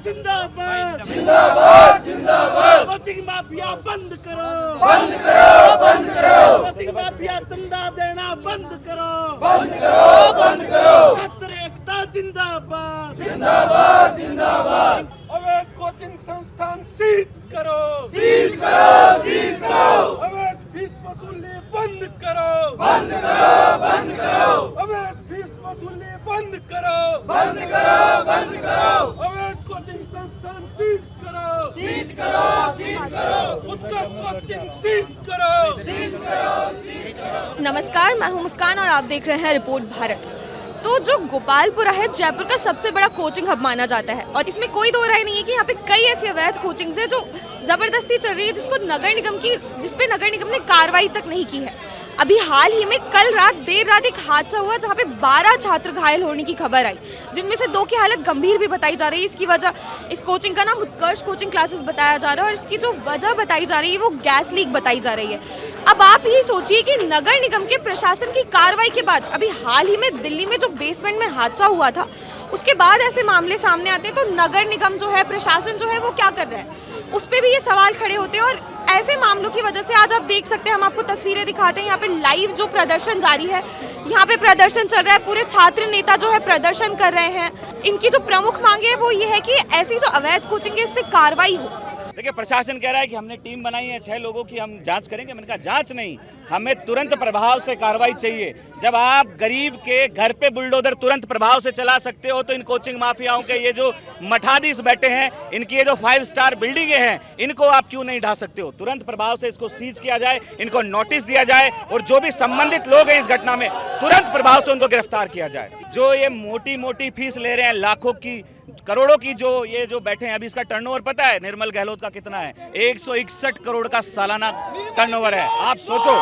जिंदाबाद जिंदाबाद जिंदाबाद। कोचिंग माफिया बंद करो, बंद करो, बंद करो। कोचिंग माफिया चंदा देना बंद करो, बंद करो, बंद करो। छात्र एकता जिंदाबाद जिंदाबाद जिंदाबाद। अवैध कोचिंग संस्थान सीज करो, सीज करो, सीज करो। अवैध फीस वसूली बंद करो, बंद करो, बंद करो। अवैध फीस वसूली बंद करो, बंद करो, बंद करो। अवैध कोचिंग संस्थान सीज करो, सीज करो, सीज करो। उत्कर्ष कोचिंग सीज करो, सीज करो, सीज करो। नमस्कार, मैं हूं मुस्कान और आप देख रहे हैं रिपोर्ट भारत। तो जो गोपालपुरा है जयपुर का सबसे बड़ा कोचिंग हब माना जाता है और इसमें कोई दो राय नहीं है कि यहाँ पे कई ऐसी अवैध कोचिंग्स हैं जो ज़बरदस्ती चल रही है, जिस पे नगर निगम ने कार्रवाई तक नहीं की है। अभी हाल ही में कल रात देर रात एक हादसा हुआ जहाँ पे 12 छात्र घायल होने की खबर आई, जिनमें से 2 की हालत गंभीर भी बताई जा रही है। इसकी वजह, इस कोचिंग का नाम उत्कर्ष कोचिंग क्लासेस बताया जा रहा है और इसकी जो वजह बताई जा रही है वो गैस लीक बताई जा रही है। अब आप ये सोचिए कि नगर निगम के प्रशासन की कार्रवाई के बाद अभी हाल ही में दिल्ली में जो बेसमेंट में हादसा हुआ था उसके बाद ऐसे मामले सामने आते हैं, तो नगर निगम जो है, प्रशासन जो है वो क्या कर रहा है, उस पर भी ये सवाल खड़े होते हैं। और ऐसे मामलों की वजह से आज आप देख सकते हैं, हम आपको तस्वीरें दिखाते हैं, यहाँ पे लाइव जो प्रदर्शन जारी है, यहाँ पे प्रदर्शन चल रहा है, पूरे छात्र नेता जो है प्रदर्शन कर रहे हैं। इनकी जो प्रमुख मांगे है वो ये है कि ऐसी जो अवैध कोचिंग है इस पर कार्रवाई हो। देखिए, प्रशासन कह रहा है कि हमने टीम बनाई है 6 लोगों की, हम जांच करेंगे। मैंने कहा जांच नहीं, हमें तुरंत प्रभाव से कार्रवाई चाहिए। जब आप गरीब के घर पे बुलडोजर तुरंत प्रभाव से चला सकते हो तो इन कोचिंग माफियाओं के ये जो मठाधीश बैठे हैं, इनकी ये जो 5 स्टार बिल्डिंगें हैं, इनको आप क्यों नहीं ढा सकते हो? तुरंत प्रभाव से इसको सीज किया जाए, इनको नोटिस दिया जाए और जो भी संबंधित लोग हैं इस घटना में तुरंत प्रभाव से उनको गिरफ्तार किया जाए। जो ये मोटी मोटी फीस ले रहे हैं, लाखों की, करोड़ों की, जो बैठे हैं, अभी इसका टर्नओवर पता है निर्मल गहलोत का कितना है? 161 करोड़ का सालाना टर्नओवर है। आप सोचो,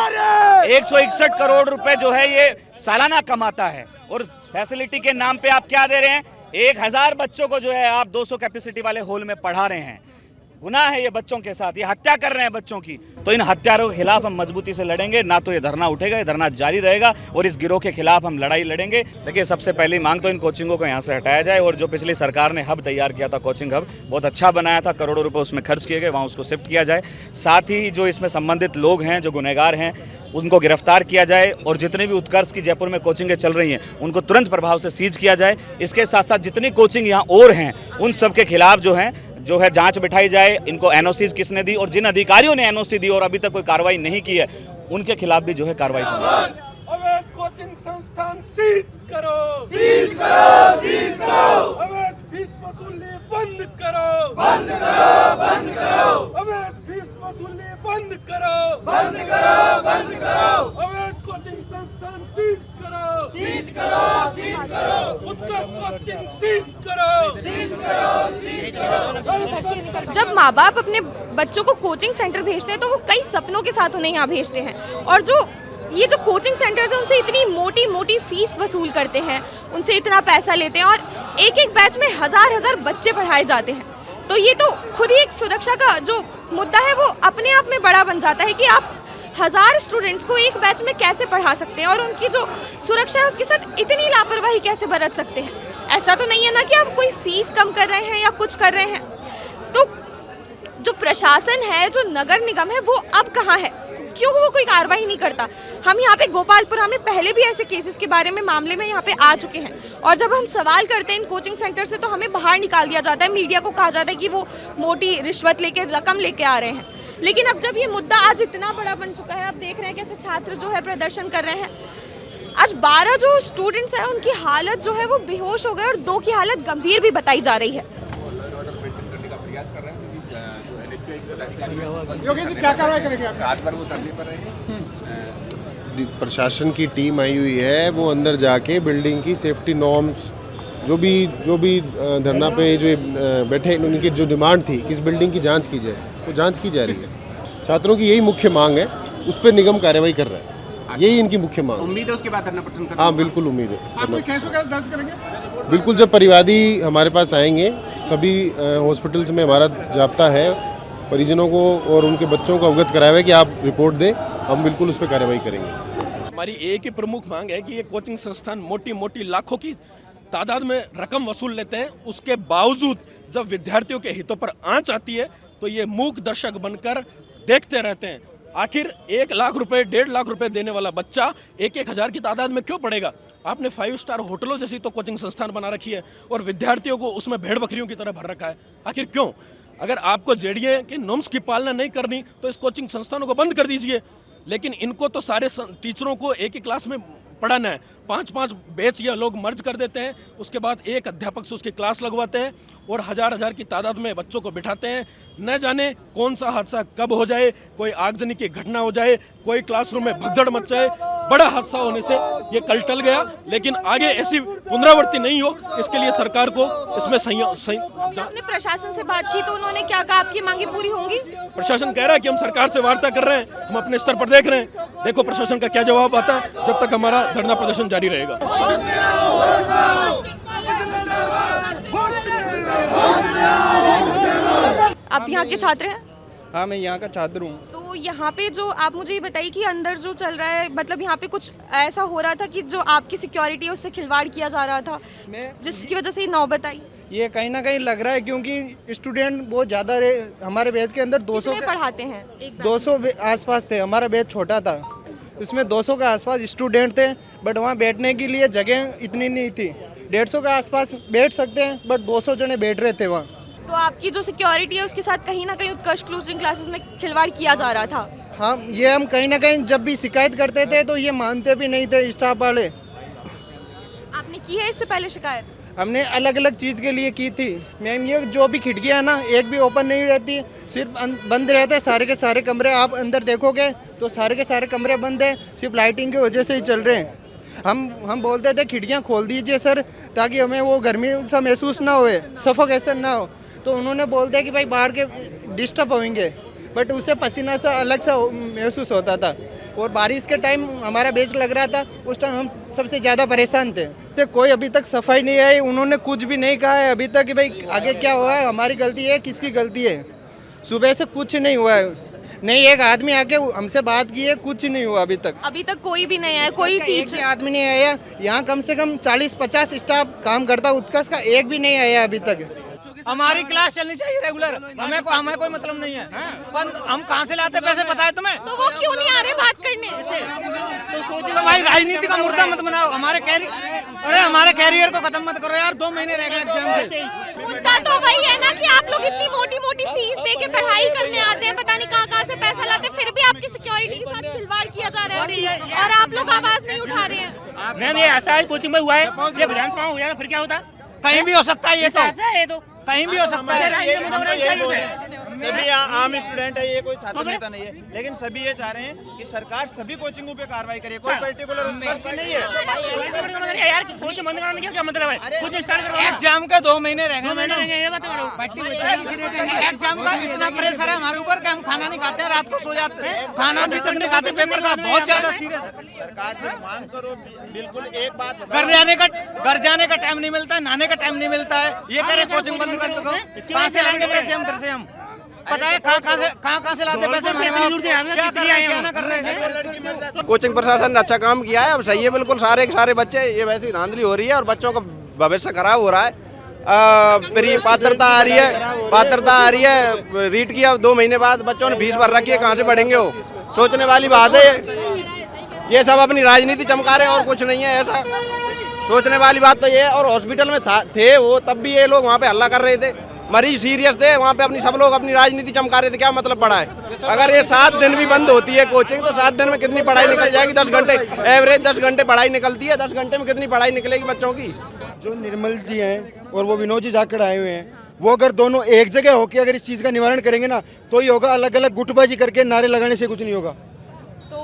161 करोड़ रुपए जो है ये सालाना कमाता है और फैसिलिटी के नाम पे आप क्या दे रहे हैं? 1000 बच्चों को जो है आप 200 कैपेसिटी वाले हॉल में पढ़ा रहे हैं। गुनाह है ये बच्चों के साथ, ये हत्या कर रहे हैं बच्चों की। तो इन हत्यारों के खिलाफ हम मजबूती से लड़ेंगे, ना तो ये धरना उठेगा, ये धरना जारी रहेगा और इस गिरोह के खिलाफ हम लड़ाई लड़ेंगे। देखिए, सबसे पहली मांग तो इन कोचिंगों को यहाँ से हटाया जाए और जो पिछली सरकार ने हब तैयार किया था, कोचिंग हब बहुत अच्छा बनाया था, करोड़ों रुपए उसमें खर्च किए गए, वहाँ उसको शिफ्ट किया जाए। साथ ही जो इसमें संबंधित लोग हैं, जो गुनहगार हैं, उनको गिरफ्तार किया जाए और जितने भी उत्कर्ष की जयपुर में कोचिंगें चल रही हैं उनको तुरंत प्रभाव से सीज किया जाए। इसके साथ साथ जितनी कोचिंग यहाँ और हैं उन सब के खिलाफ जो है जांच बिठाई जाए, इनको एनओसी किसने दी और जिन अधिकारियों ने एनओसी दी और अभी तक कोई कार्रवाई नहीं की है उनके खिलाफ भी जो है कार्रवाई की। अवैध कोचिंग संस्थान सीज करो, सीज करो, सीज करो। अवैध फीस वसूली बंद करो, बंद करो, बंद करो। अवैध फीस वसूली बंद करो, बंद करो, बंद करो। अवैध कोचिंग संस्थान सीज करो, सीज करो, सीज करो। उत्कर्ष कोचिंग सीज करो, सीज करो, सीज करो। जब माँ बाप अपने बच्चों को कोचिंग सेंटर भेजते हैं तो वो कई सपनों के साथ उन्हें यहाँ भेजते हैं, और ये जो कोचिंग सेंटर्स हैं उनसे इतनी मोटी मोटी फीस वसूल करते हैं, उनसे इतना पैसा लेते हैं और एक एक बैच में हजार बच्चे पढ़ाए जाते हैं। तो ये तो खुद ही एक सुरक्षा का जो मुद्दा है वो अपने आप में बड़ा बन जाता है कि आप 1000 स्टूडेंट्स को एक बैच में कैसे पढ़ा सकते हैं और उनकी जो सुरक्षा है उसके साथ इतनी लापरवाही कैसे बरत सकते हैं। ऐसा तो नहीं है ना कि आप कोई फीस कम कर रहे हैं या कुछ कर रहे हैं। तो जो प्रशासन है, जो नगर निगम है, वो अब कहाँ है? क्यों वो कोई कार्रवाई नहीं करता? हम यहाँ पे गोपालपुरा में पहले भी ऐसे केसेस के बारे में मामले में यहाँ पे आ चुके हैं और जब हम सवाल करते हैं इन कोचिंग सेंटर से तो हमें बाहर निकाल दिया जाता है, मीडिया को कहा जाता है कि वो मोटी रिश्वत लेके, रकम लेके आ रहे हैं। लेकिन अब जब ये मुद्दा आज इतना बड़ा बन चुका है, आप देख रहे हैं कैसे छात्र जो है प्रदर्शन कर रहे हैं। आज 12 जो स्टूडेंट्स हैं उनकी हालत जो है वो बेहोश हो गए और 2 की हालत गंभीर भी बताई जा रही है। क्या कार्रवाई करेंगे आप? रात भर वो धरने पर रहेंगे। प्रशासन की टीम आई हुई है, वो अंदर जाके बिल्डिंग की सेफ्टी नॉर्म्स, जो भी धरना पे जो बैठे उनकी जो डिमांड थी कि इस बिल्डिंग की जांच की जाए, वो जांच की जा रही है। छात्रों की यही मुख्य मांग है, उस पर निगम कार्रवाई कर रहा है, यही इनकी मुख्य मांग। उम्मीद है उसके बाद धरना प्रदर्शन करेंगे? हाँ, बिल्कुल उम्मीद है। आप कोई केस वगैरह दर्ज करेंगे? बिल्कुल, जब परिवादी हमारे पास आएंगे, सभी हॉस्पिटल्स में हमारा जाब्ता है, परिजनों को और उनके बच्चों को अवगत कराया है कि आप रिपोर्ट दें, हम बिल्कुल उस पर कार्रवाई करेंगे। हमारी एक ही प्रमुख मांग है कि ये कोचिंग संस्थान मोटी मोटी लाखों की तादाद में रकम वसूल लेते हैं, उसके बावजूद जब विद्यार्थियों के हितों पर आंच आती है तो ये मूक दर्शक बनकर देखते रहते हैं। आखिर 1 लाख रुपए 1.5 लाख रुपए देने वाला बच्चा 1-1 हज़ार की तादाद में क्यों पढ़ेगा? आपने 5 स्टार होटलों जैसी तो कोचिंग संस्थान बना रखी है और विद्यार्थियों को उसमें भेड़ बकरियों की तरह भर रखा है। आखिर क्यों? अगर आपको जेडीए के नॉर्म्स की पालना नहीं करनी तो इस कोचिंग संस्थानों को बंद कर दीजिए। लेकिन इनको तो सारे टीचरों को एक ही क्लास में पढ़ाना है। 5-5 बैच या लोग मर्ज कर देते हैं, उसके बाद एक अध्यापक से उसकी क्लास लगवाते हैं और हज़ार की तादाद में बच्चों को बिठाते हैं। न जाने कौन सा हादसा कब हो जाए, कोई आगजनी की घटना हो जाए, कोई क्लासरूम में भगदड़ मच जाए। बड़ा हादसा होने से ये कल टल गया, लेकिन आगे ऐसी पुनरावृत्ति नहीं हो, इसके लिए सरकार को इसमें आपने प्रशासन से बात की तो उन्होंने क्या कहा? आपकी मांगे पूरी होंगी? प्रशासन कह रहा है कि हम सरकार से वार्ता कर रहे हैं, हम अपने स्तर पर देख रहे हैं। देखो प्रशासन का क्या जवाब आता है, जब तक हमारा धरना प्रदर्शन जारी रहेगा। आप यहाँ के छात्र हैं? हाँ, मैं यहाँ का छात्र हूँ। तो यहाँ पे जो आप मुझे ये बताइए कि अंदर जो चल रहा है, मतलब यहाँ पे कुछ ऐसा हो रहा था कि जो आपकी सिक्योरिटी है उससे खिलवाड़ किया जा रहा था, जिसकी वजह से ये नौबत आई? ये कहीं ना कहीं लग रहा है क्योंकि स्टूडेंट बहुत ज़्यादा हमारे बैच के अंदर 200 कितने पढ़ाते हैं? 200 आसपास थे। हमारा बैच छोटा था, उसमें 200 के आसपास स्टूडेंट थे, बट वहाँ बैठने के लिए जगह इतनी नहीं थी। 150 के आसपास बैठ सकते हैं, बट 200 जने बैठ रहे थे वहाँ। तो आपकी जो सिक्योरिटी है उसके साथ कहीं ना कहीं उत्कर्ष कोचिंग क्लासेस में खिलवाड़ किया जा रहा था? हाँ, ये हम कहीं ना कहीं जब भी शिकायत करते थे तो ये मानते भी नहीं थे स्टाफ वाले। आपने की है इससे पहले शिकायत? हमने अलग अलग चीज़ के लिए की थी मैम। ये जो भी खिड़कियाँ ना, एक भी ओपन नहीं रहती, सिर्फ बंद रहते सारे के सारे कमरे। आप अंदर देखोगे तो सारे के सारे कमरे बंद हैं, सिर्फ लाइटिंग की वजह से ही चल रहे हैं। हम बोलते थे खिड़कियाँ खोल दीजिए सर, ताकि हमें वो गर्मी सा महसूस ना होए, सफोकेशन ना हो। तो उन्होंने बोल दिया कि भाई बाहर के डिस्टर्ब होंगे, बट उससे पसीना सा अलग सा महसूस होता था। और बारिश के टाइम हमारा बैच लग रहा था, उस टाइम हम सबसे ज़्यादा परेशान थे। तो कोई अभी तक सफाई नहीं आई, उन्होंने कुछ भी नहीं कहा है अभी तक कि भाई आगे क्या हुआ है, हमारी गलती है, किसकी गलती है। सुबह से कुछ नहीं हुआ है, नहीं एक आदमी आके हमसे बात की है, कुछ नहीं हुआ अभी तक। अभी तक कोई भी नहीं आया, कोई टीचर आदमी नहीं आया। यहाँ कम से कम 40-50 स्टाफ काम करता, उत्कर्ष का एक भी नहीं आया अभी तक। हमारी क्लास चलनी चाहिए रेगुलर, हमें कोई मतलब नहीं है। पर हम कहाँ से लाते पैसे, पता है तुम्हें? तो वो क्यों नहीं आ रहे बात करने? तो भाई राजनीति का मुर्दा मत बनाओ, हमारे कैरियर को खत्म मत करो यार। 2 महीने रह गए एग्जाम के। मुद्दा तो वही है ना कि आप लोग इतनी मोटी मोटी फीस दे के पढ़ाई करने आते हैं, पता नहीं कहाँ से पैसा लाते हैं, फिर भी आपकी सिक्योरिटी के साथ खिलवाड़ किया जा रहा है और आप लोग आवाज नहीं उठा रहे हैं। मैम ये ऐसा है कोचिंग में हुआ है, ये विधानसभा हो जाएगा फिर क्या होता? कहीं भी हो सकता है, ये तो कहीं भी हो सकता है। सभी आम स्टूडेंट है, ये कोई छात्र नेता नहीं है, लेकिन सभी ये चाह रहे हैं कि सरकार सभी कोचिंगों पे कार्रवाई करे, कोई पर्टिकुलर उत्कर्ष की नहीं है। यार कोचिंग बंद कराने का क्या मतलब है? कुछ स्टार्ट करो। एग्जाम के 2 महीने रह गए मैडम। ये बात करो। एग्जाम का इतना प्रेशर है हमारे ऊपर कि हम खाना नहीं खाते, रात को सो जाते हैं, खाना भी तक नहीं खाते। पेपर का बहुत ज्यादा सीरियस है। सरकार से मांग करो, बिल्कुल एक बात घर जाने का टाइम नहीं मिलता है, नहाने का टाइम नहीं मिलता है। ये कह रहे कोचिंग बंद कर दो, कहाँ से लाएंगे पैसे हम? फिर से हम पता है कहाँ से लाते पैसे हमारे माँ बाप? क्या कर रहे हैं, क्या ना कर रहे हैं? कोचिंग प्रशासन ने अच्छा काम किया है, अब सही है बिल्कुल। सारे के सारे बच्चे, ये वैसी धांधली हो रही है और बच्चों का भविष्य खराब हो रहा है। फिर ये पात्रता आ रही है रीट की। अब 2 महीने बाद बच्चों ने फीस भर रखी है, कहाँ से पढ़ेंगे वो? सोचने वाली बात है। ये सब अपनी राजनीति चमका रहे हैं और कुछ नहीं है ऐसा। सोचने वाली बात तो ये है। और हॉस्पिटल में थे वो, तब भी ये लोग वहाँ पे हल्ला कर रहे थे, मरीज सीरियस थे, वहाँ पे अपनी सब लोग अपनी राजनीति चमका रहे थे। क्या मतलब पड़ा है? अगर ये 7 दिन भी बंद होती है कोचिंग, तो 7 दिन में कितनी पढ़ाई निकल जाएगी? 10 घंटे एवरेज 10 घंटे पढ़ाई निकलती है। 10 घंटे में कितनी पढ़ाई निकलेगी बच्चों की? जो निर्मल जी हैं और वो विनोद जी जाकर आए हुए हैं, वो अगर दोनों एक जगह होकर अगर इस चीज़ का निवारण करेंगे ना तो ही होगा। अलग अलग गुटबाजी करके नारे लगाने से कुछ नहीं होगा। तो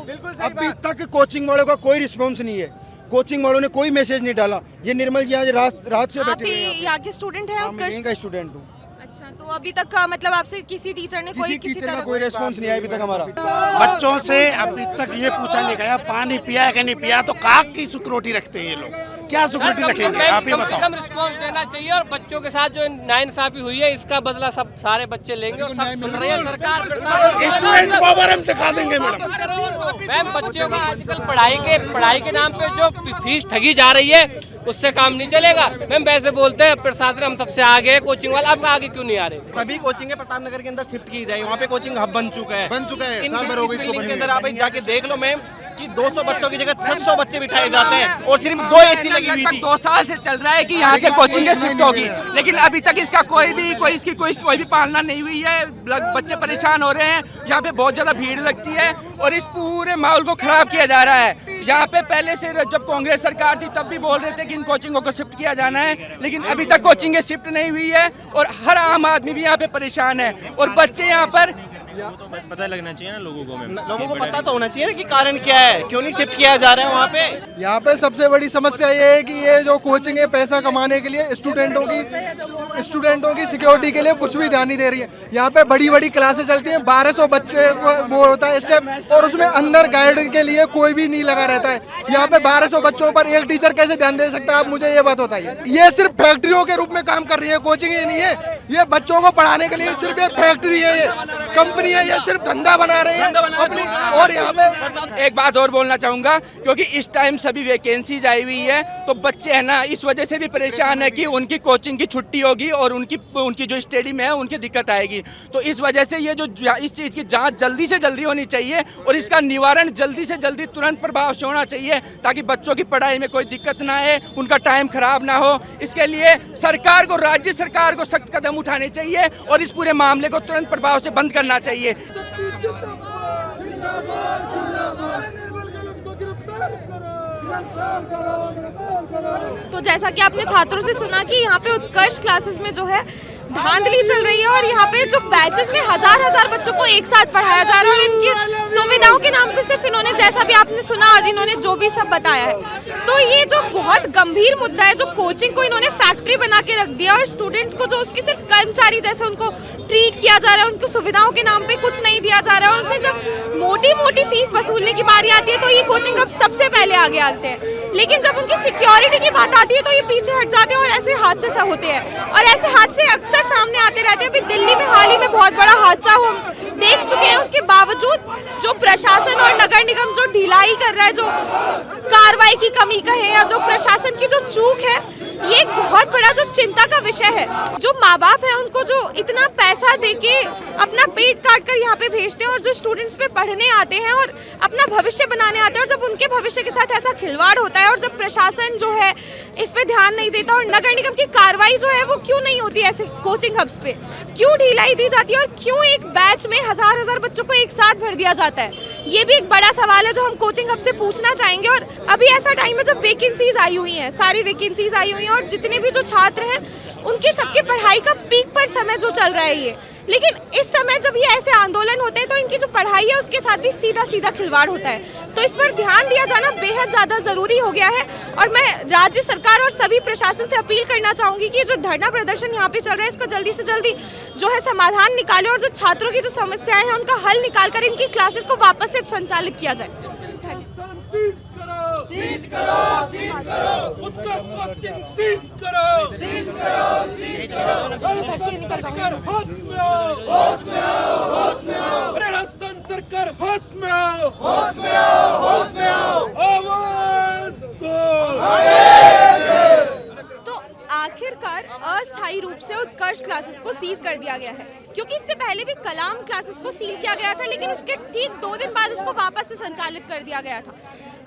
अभी तक कोचिंग वालों का कोई रिस्पॉन्स नहीं है, कोचिंग वालों ने कोई मैसेज नहीं डाला। ये निर्मल जी आज रात से बैठे हुए हैं। यहाँ के स्टूडेंट हैं? मैं यहीं का स्टूडेंट हूँ। अच्छा, तो अभी तक मतलब आपसे किसी टीचर ने किसी तरह कोई रिस्पॉन्स नहीं आया अभी तक हमारा। बच्चों से अभी तक ये पूछा नहीं गया पानी पिया है कि नहीं पिया, तो काक की सिक्योरिटी रखते हैं ये लोग। क्या सिक्योरिटी रखेंगे आप ही बताओ? कम रिस्पॉन्स देना चाहिए और बच्चों के साथ जो नाइंसाफी हुई है इसका बदला सब सारे बच्चे लेंगे और सब सुन रही है सरकार। स्टूडेंट पावर हम दिखा देंगे मैडम। मैम बच्चों का आजकल पढ़ाई के नाम पे जो फीस ठगी जा रही है उससे काम नहीं चलेगा। मैम वैसे बोलते हैं प्रशासन हम सबसे आगे है, कोचिंग वाला, अब आगे क्यों नहीं आ रहे? सभी कोचिंगें प्रतापनगर के अंदर शिफ्ट की जाए, वहाँ पे कोचिंग हब बन चुका है। साल भर हो गए इसको बिल्डिंग के अंदर आप जाके देख लो मैम कि 200 बच्चों की जगह 600 बच्चे बिठाए जाते हैं और सिर्फ 2 एसी लगी हुई थी। 2 साल से चल रहा है कि यहाँ से कोचिंग शिफ्ट होगी, लेकिन अभी तक इसका कोई भी पालना नहीं हुई है। बच्चे परेशान हो रहे हैं, यहाँ पे बहुत ज्यादा भीड़ लगती है और इस पूरे माहौल को खराब किया जा रहा है। यहाँ पे पहले से जब कांग्रेस सरकार थी तब भी बोल रहे थे कि इन कोचिंगों को शिफ्ट किया जाना है, लेकिन अभी तक कोचिंगें शिफ्ट नहीं हुई है और हर आम आदमी भी यहाँ पे परेशान है और बच्चे यहाँ पर पता लगना चाहिए ना लोगों को पता तो होना चाहिए कि कारण क्या है, क्यों नहीं शिफ्ट किया जा रहा है वहाँ पे। यहाँ पे सबसे बड़ी समस्या ये है कि ये जो कोचिंग है पैसा कमाने के लिए स्टूडेंटों की सिक्योरिटी के लिए कुछ भी ध्यान नहीं दे रही है। यहाँ पे बड़ी बड़ी क्लासेस चलती हैं, 1200 बच्चे वो होता है स्टेप, और उसमें अंदर गाइड के लिए कोई भी नहीं लगा रहता है। यहाँ पे 1200 बच्चों पर एक टीचर कैसे ध्यान दे सकता है, आप मुझे ये बात बताइए। ये सिर्फ फैक्ट्रियों के रूप में काम कर रही है, कोचिंग ये नहीं है। ये बच्चों को पढ़ाने के लिए सिर्फ एक फैक्ट्री है, ये कंपनी है, ये सिर्फ धंधा बना रहे हैं अपनी। और यहाँ पे एक बात और बोलना चाहूंगा, क्योंकि इस टाइम सभी वैकेंसीज आई हुई है तो बच्चे है ना इस वजह से भी परेशान है कि उनकी कोचिंग की छुट्टी होगी और उनकी जो स्टडी में है उनकी दिक्कत आएगी। तो इस वजह से ये जो इस चीज़ की जांच जल्दी से जल्दी होनी चाहिए और इसका निवारण जल्दी से जल्दी तुरंत प्रभाव से होना चाहिए, ताकि बच्चों की पढ़ाई में कोई दिक्कत ना आए, उनका टाइम खराब ना हो। इसके लिए सरकार को, राज्य सरकार को सख्त कदम उठाने चाहिए और इस पूरे मामले को तुरंत प्रभाव से बंद करना चाहिए। तो जैसा कि आपने छात्रों से सुना कि यहाँ पे उत्कर्ष क्लासेस में जो है धांधली चल रही है और यहाँ पे जो बैचेस में हजार बच्चों को एक साथ पढ़ाया जा रहा है और इनकी सुविधाओं के नाम पे सिर्फ इन्होंने, जैसा भी आपने सुना और इन्होंने जो भी सब बताया है, तो ये जो बहुत गंभीर मुद्दा है, जो कोचिंग को इन्होंने फैक्ट्री बना के रख दिया और स्टूडेंट्स को जो उसके सिर्फ कर्मचारी जैसे उनको ट्रीट किया जा रहा है, उनको सुविधाओं के नाम पे कुछ नहीं दिया जा रहा है। उनसे जब मोटी फीस वसूलने की बारी आती है तो ये कोचिंग अब सबसे पहले आगे आते हैं, लेकिन जब उनकी सिक्योरिटी की बात आती है तो ये पीछे हट जाते हैं और ऐसे हादसे सब होते हैं और ऐसे हादसे अक्सर सामने आते रहते हैं। अभी दिल्ली में हाल ही में बहुत बड़ा हादसा हम देख चुके हैं, उसके बावजूद जो प्रशासन और नगर निगम जो ढिलाई कर रहा है, जो कार्रवाई की कमी कहे या जो प्रशासन की जो चूक है, ये एक बहुत बड़ा जो चिंता का विषय है। जो माँ बाप है उनको जो इतना पैसा देके अपना पेट काट कर यहाँ पे भेजते हैं और जो स्टूडेंट्स पे पढ़ने आते हैं और अपना भविष्य बनाने आते हैं, और जब उनके भविष्य के साथ ऐसा खिलवाड़ होता है और जब प्रशासन जो है इस पे ध्यान नहीं देता और नगर निगम की कार्रवाई जो है वो क्यों नहीं होती ऐसे कोचिंग हब्स पे, क्यों ढिलाई दी जाती है और क्यों एक बैच में हजार बच्चों को एक साथ भर दिया जाता है, ये भी एक बड़ा सवाल है जो हम कोचिंग हब से पूछना चाहेंगे। और अभी ऐसा टाइम है जब वैकेंसीज आई हुई हैं, सारी वैकेंसीज आई हुई हैं और जितने भी जो छात्र हैं उनकी सबके पढ़ाई का पीक पर समय जो चल रहा है ये, लेकिन इस समय जब ये ऐसे आंदोलन होते हैं तो इनकी जो पढ़ाई है उसके साथ भी सीधा खिलवाड़ होता है। तो इस पर ध्यान दिया जाना बेहद ज़्यादा ज़रूरी हो गया है और मैं राज्य सरकार और सभी प्रशासन से अपील करना चाहूँगी कि जो धरना प्रदर्शन यहाँ पे चल रहा है इसको जल्दी से जल्दी जो है समाधान निकाले और जो छात्रों की जो समस्याएं हैं उनका हल निकाल कर इनकी क्लासेस को वापस से संचालित किया जाए। तो आखिरकार अस्थायी रूप से उत्कर्ष क्लासेस को सीज कर दिया गया है, क्योंकि इससे पहले भी कलाम क्लासेस को सील किया गया था, लेकिन उसके ठीक 2 दिन बाद उसको वापस से संचालित कर दिया गया था।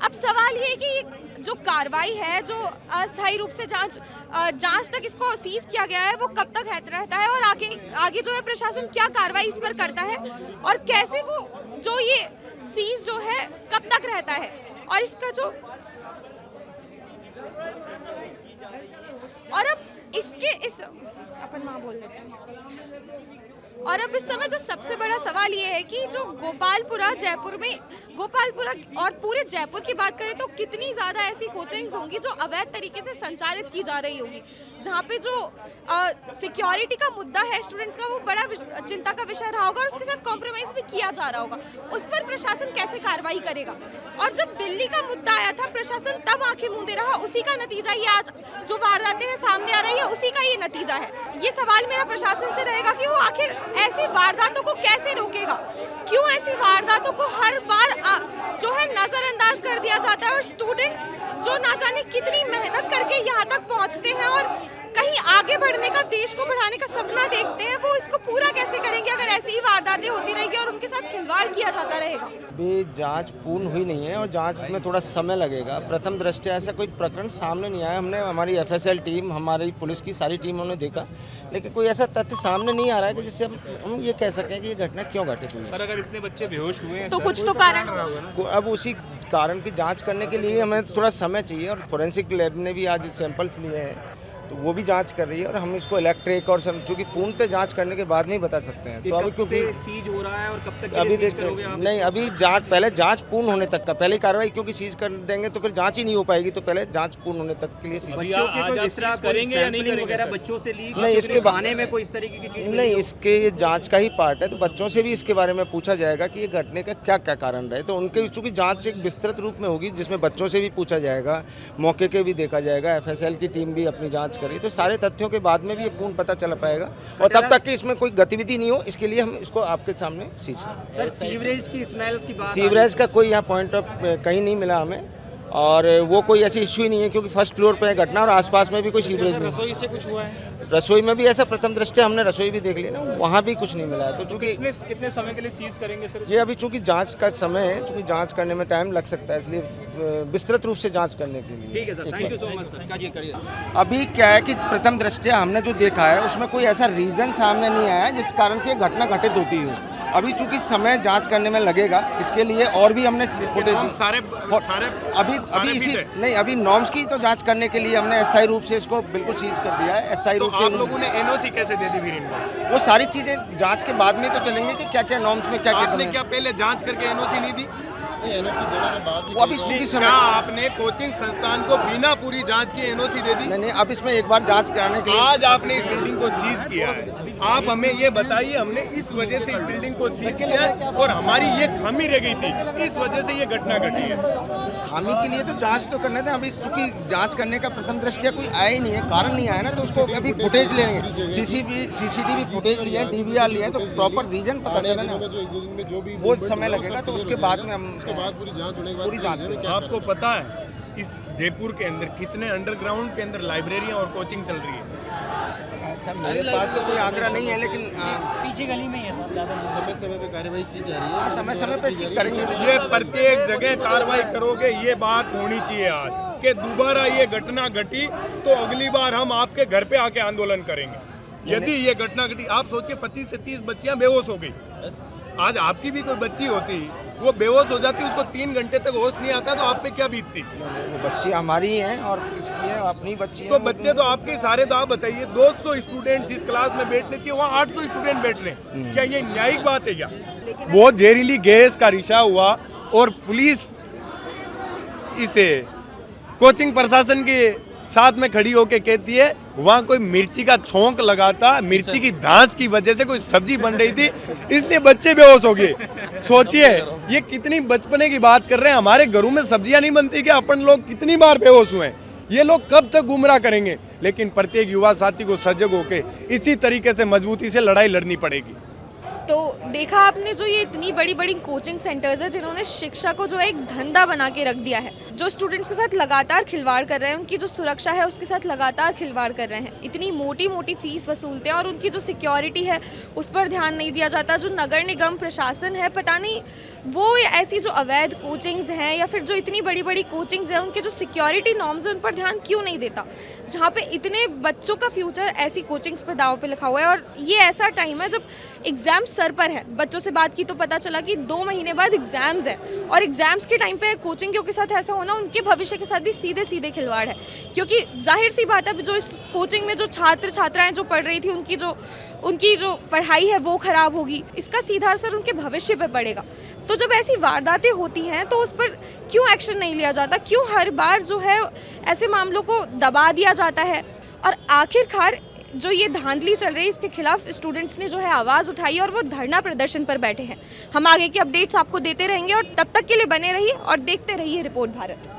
अब सवाल ये है कि जो कार्रवाई है, जो अस्थायी रूप से जांच तक इसको सीज किया गया है, वो कब तक रहता है और आगे जो है प्रशासन क्या कार्रवाई इस पर करता है और कैसे वो जो ये सीज जो है कब तक रहता है और इसका जो और अब इसके इस अपन माँ बोल लेते हैं। और अब इस समय जो सबसे बड़ा सवाल ये है कि जो गोपालपुरा और पूरे जयपुर की बात करें तो कितनी ज़्यादा ऐसी कोचिंग्स होंगी जो अवैध तरीके से संचालित की जा रही होगी, जहाँ पे जो सिक्योरिटी का मुद्दा है स्टूडेंट्स का वो बड़ा चिंता का विषय रहा होगा और उसके साथ कॉम्प्रोमाइज़ भी किया जा रहा होगा। उस पर प्रशासन कैसे कार्रवाई करेगा? और जब दिल्ली का मुद्दा आया था प्रशासन तब आंखें मूंदे रहा, उसी का नतीजा ये आज जो वारदातें हैं सामने आ रही है उसी का ये नतीजा है। ये सवाल मेरा प्रशासन से रहेगा कि वो आखिर ऐसी वारदातों को कैसे रोकेगा? क्यों ऐसी वारदातों को हर बार जो है नजरअंदाज कर दिया जाता है और स्टूडेंट्स जो ना जाने कितनी मेहनत करके यहाँ तक पहुँचते हैं और कहीं आगे बढ़ने का, देश को बढ़ाने का सपना देखते हैं, वो इसको पूरा कैसे करेंगे अगर ऐसी ही वारदातें होती रहेगी और उनके साथ खिलवाड़ किया जाता रहेगा? अभी जांच पूर्ण हुई नहीं है और जांच में थोड़ा समय लगेगा। प्रथम दृष्टया ऐसा कोई प्रकरण सामने नहीं आया। हमने हमारी एफएसएल टीम, हमारी पुलिस की सारी टीमों ने देखा, लेकिन कोई ऐसा तथ्य सामने नहीं आ रहा है कि जिससे हम ये कह सकें कि ये घटना क्यों घटित हुई। पर अगर इतने बच्चे बेहोश हुए हैं तो कुछ तो कारण होगा। अब उसी कारण की जांच करने के लिए हमें थोड़ा समय चाहिए और फोरेंसिक लैब ने भी आज सैंपल्स लिए हैं, तो वो भी जांच कर रही है और हम इसको इलेक्ट्रिक और चूँकि पूर्णतः जांच करने के बाद नहीं बता सकते हैं। तो अभी क्योंकि सीज हो रहा है और कब तक अभी देख नहीं, अभी जांच, पहले जांच पूर्ण होने तक का, पहले कार्रवाई क्योंकि सीज कर देंगे तो फिर जांच ही नहीं हो पाएगी, तो पहले जांच पूर्ण होने तक के लिए सीज करेंगे या नहीं करेंगे? बच्चों से ली नहीं, इसके बारे में कोई इस तरीके की चीज नहीं, इसके ये जांच का ही पार्ट है, तो बच्चों से भी इसके बारे में पूछा जाएगा कि ये घटने का क्या क्या कारण रहे। तो उनके चूँकि जांच एक विस्तृत रूप में होगी जिसमें बच्चों से भी पूछा जाएगा, मौके के भी देखा जाएगा, एफएसएल की टीम भी अपनी जाँच करेगी, तो सारे तथ्यों के बाद में भी ये पूर्ण पता चल पाएगा और तब तक कि इसमें कोई गतिविधि नहीं हो, इसके लिए हम इसको आपके सामने सीज सर, सीवरेज की स्मेल की बात, सीवरेज का कोई यहाँ पॉइंट ऑफ कहीं नहीं मिला हमें और वो कोई ऐसी इश्यू ही नहीं है क्योंकि फर्स्ट फ्लोर पे है घटना और आसपास में भी कोई सीवरेज नहीं। रसोई से कुछ हुआ है? रसोई में भी ऐसा प्रथम दृष्टया हमने रसोई भी देख ली ना, वहाँ भी कुछ नहीं मिला है। तो चूँकि कितने समय के लिए सीज करेंगे सर? ये अभी चूँकि जांच का समय है, चूँकि जांच करने में टाइम लग सकता है, इसलिए विस्तृत रूप से जांच करने के लिए। ठीक है sir, thank you so much sir. अभी क्या है कि प्रथम दृष्टया हमने जो देखा है उसमें कोई ऐसा रीजन सामने नहीं आया जिस कारण से ये घटना घटित होती है। अभी चूंकि समय जांच करने में लगेगा, इसके लिए और भी हमने फुटेज सारे अभी इसी नहीं, अभी नॉर्म्स की तो जांच करने के लिए हमने अस्थायी रूप से इसको बिल्कुल सीज कर दिया है। अस्थायी रूप से आप लोगों ने एनओसी कैसे दे दी फिर इनको? वो सारी चीजें जांच के बाद में तो चलेंगे कि क्या क्या नॉर्म्स में क्या क्या आपने क्या पहले जांच करके एनओसी नहीं दी? एनओसी देने के बाद वो अभी चूंकि समय, क्या आपने कोचिंग संस्थान को बिना पूरी जांच की एनओसी दे दी? नहीं, अब इसमें एक बार जांच कराने के लिए आज आपने इस बिल्डिंग को सीज किया है, आप हमें ये बताइए, हमने इस वजह से इस बिल्डिंग को सीज किया है और हमारी ये खामी रह गई थी, इस वजह से ये घटना घटी है। खामी के लिए तो जांच तो करने थे, अभी चूंकि जांच करने का प्रथम दृष्टया कोई आया ही नहीं है, कारण नहीं आया ना, तो उसको अभी फुटेज लेंगे, सीसीटीवी फुटेज लिया है, डीवीआर लिया है, तो प्रॉपर रीजन पता चला ना, वो समय लगेगा, तो उसके बाद में हम पूरी जांच करेंगे। आपको पता है इस जयपुर के अंदर कितने अंडरग्राउंड के अंदर लाइब्रेरियां और कोचिंग चल रही है? सर मेरे पास तो कोई आंकड़ा नहीं है, लेकिन पीछे गली में ही है सब, ज्यादा समय समय पे कार्रवाई की जा रही है, समय समय पे इसकी करेंगे। ये प्रत्येक जगह कार्रवाई करोगे, ये बात होनी चाहिए आज कि दोबारा ये घटना घटी तो अगली बार हम आपके घर पे आके आंदोलन करेंगे। यदि ये घटना घटी, आप सोचिए 25 से 30 बच्चियां बेहोश हो गई। आज आपकी भी कोई बच्ची होती, वो बेहोश हो जाती, उसको 3 घंटे तक होश नहीं आता, तो आप पे क्या बीतती? वो बच्ची हमारी हैं और किसकी है, अपनी बच्ची है। तो बच्चे तो आपके सारे, तो आप बताइए 200 स्टूडेंट जिस क्लास में बैठने चाहिए वहाँ 800 स्टूडेंट बैठ रहे हैं, क्या ये न्यायिक बात है क्या? वो जहरीली गैस का रिसाव हुआ और पुलिस इसे कोचिंग प्रशासन के साथ में खड़ी होके कहती है वहाँ कोई मिर्ची का छौंक लगाता, मिर्ची की धांस की वजह से कोई सब्जी बन रही थी, इसलिए बच्चे बेहोश हो गए। सोचिए ये कितनी बचपने की बात कर रहे हैं, हमारे घरों में सब्जियां नहीं बनती क्या? अपन लोग कितनी बार बेहोश हुए हैं, ये लोग कब तक गुमराह करेंगे? लेकिन प्रत्येक युवा साथी को सजग होके इसी तरीके से मजबूती से लड़ाई लड़नी पड़ेगी। तो देखा आपने, जो ये इतनी बड़ी बड़ी कोचिंग सेंटर्स है जिन्होंने शिक्षा को जो है एक धंधा बना के रख दिया है, जो स्टूडेंट्स के साथ लगातार खिलवाड़ कर रहे हैं, उनकी जो सुरक्षा है उसके साथ लगातार खिलवाड़ कर रहे हैं, इतनी मोटी मोटी फीस वसूलते हैं और उनकी जो सिक्योरिटी है उस पर ध्यान नहीं दिया जाता। जो नगर निगम प्रशासन है, पता नहीं वो ऐसी जो अवैध कोचिंग्स हैं या फिर जो इतनी बड़ी बड़ी कोचिंग्स हैं, उनके जो सिक्योरिटी नॉर्म्स हैं उन पर ध्यान क्यों नहीं देता, जहाँ पे इतने बच्चों का फ्यूचर ऐसी कोचिंग्स पे दाव पे लिखा हुआ है। और ये ऐसा टाइम है जब एग्जाम सर पर है। बच्चों से बात की तो पता चला कि 2 महीने बाद एग्जाम्स है और एग्जाम्स के टाइम पे कोचिंग के साथ ऐसा होना उनके भविष्य के साथ भी सीधे सीधे खिलवाड़ है, क्योंकि जाहिर सी बात है जो इस कोचिंग में जो छात्र छात्राएं जो पढ़ रही थी उनकी जो पढ़ाई है वो खराब होगी, इसका सीधा असर उनके भविष्य पे पड़ेगा। तो जब ऐसी वारदातें होती हैं तो उस पर क्यों एक्शन नहीं लिया जाता? क्यों हर बार जो है ऐसे मामलों को दबा दिया जाता है? और आखिरकार जो ये धांधली चल रही है इसके खिलाफ स्टूडेंट्स ने जो है आवाज़ उठाई और वो धरना प्रदर्शन पर बैठे हैं। हम आगे की अपडेट्स आपको देते रहेंगे और तब तक के लिए बने रहिए और देखते रहिए रिपोर्ट भारत।